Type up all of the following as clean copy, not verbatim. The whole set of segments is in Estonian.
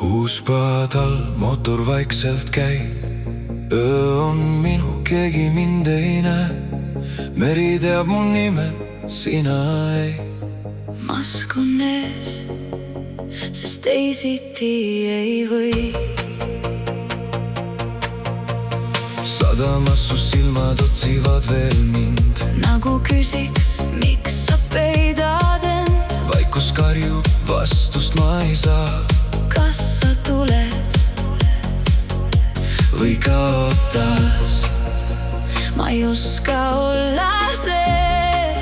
Uus padal, mootor vaikselt käib. Öö on minu, keegi mind ei näe. Meri teab mu nime, sina ei. Mask on ees, sest teisiti ei või. Sadamas su silmad otsivad veel mind. Nagu küsiks, miks sa peidad end. Vaikus karjub, vastust ma ei saa. Kas sa tuled või kaotas? Ma ei oska olla see,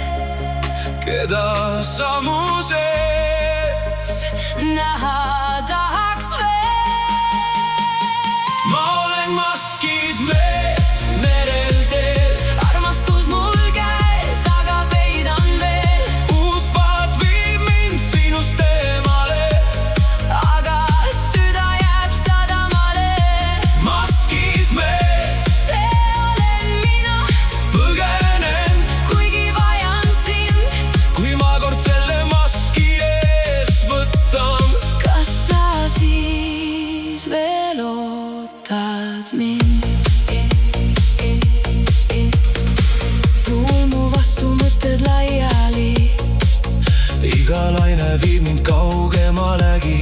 keda sa mu sees näha tahaks veel. Ma olen maskis mees merel teel. Armastus mul käes, aga peidan veel. Uus paat viib mind sinust eemale, aga süda jääb sadamale. maskis mees, See olen mina, põgenen, kuigi vajan sind. kui ma kord selle maski eest võtan. Kas sa siis veel ootad mind? Tuul mu vastu, mõtted laiali, Iga laine viib mind kaugemalegi,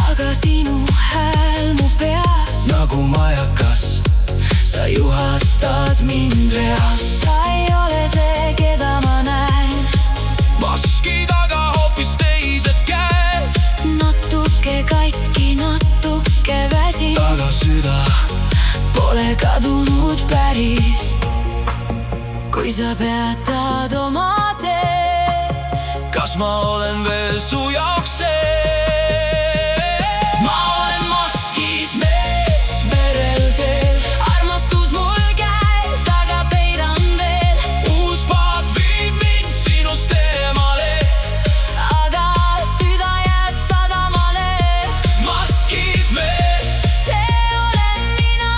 aga sinu hääl mu peas. nagu majakas. Sa juhatad mind reas. Sa ei ole see, keda ma näen. Maski taga hoopis teised käed, Natuke katki, natuke väsi, aga süda pole kadunud päris. Kui sa peatad oma tee, kas ma olen veel su jaoks see? Ma olen maskis mees merel teel. armastus mul käes, aga peidan veel. Uus paat viib mind sinust eemale, Aga süda jääb sadamale. maskis mees, See olen mina,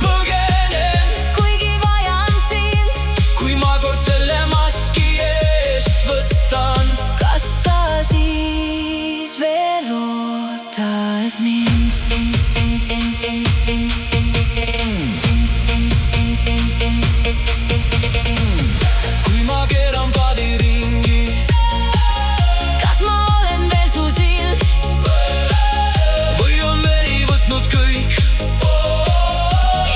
põgenen, kuigi vajan sind. kui ma kord selle maski eest võtan. Kas sa siis veel ootad mind? kui ma keeran paadi ringi, Kas ma olen veel su sild? või on meri võtnud kõik?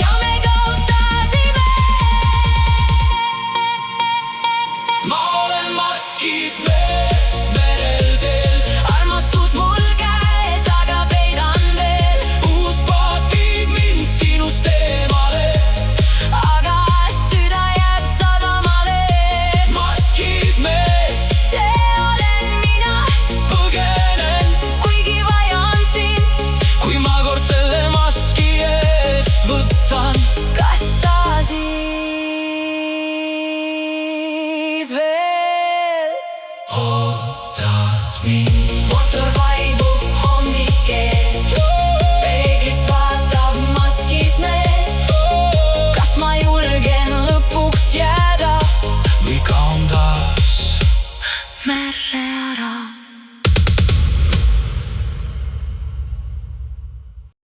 Ja me kaotasime. Ma olen maskis mees merel teel. Armastus mul käes, aga peidan veel. Uus paat viib mind sinust eemale, Aga süda jääb sadamale. maskis mees, See olen mina, põgenen, kuigi vajan sind. kui ma kord selle maski eest võtan. Kas sa siis veel Ootad mind.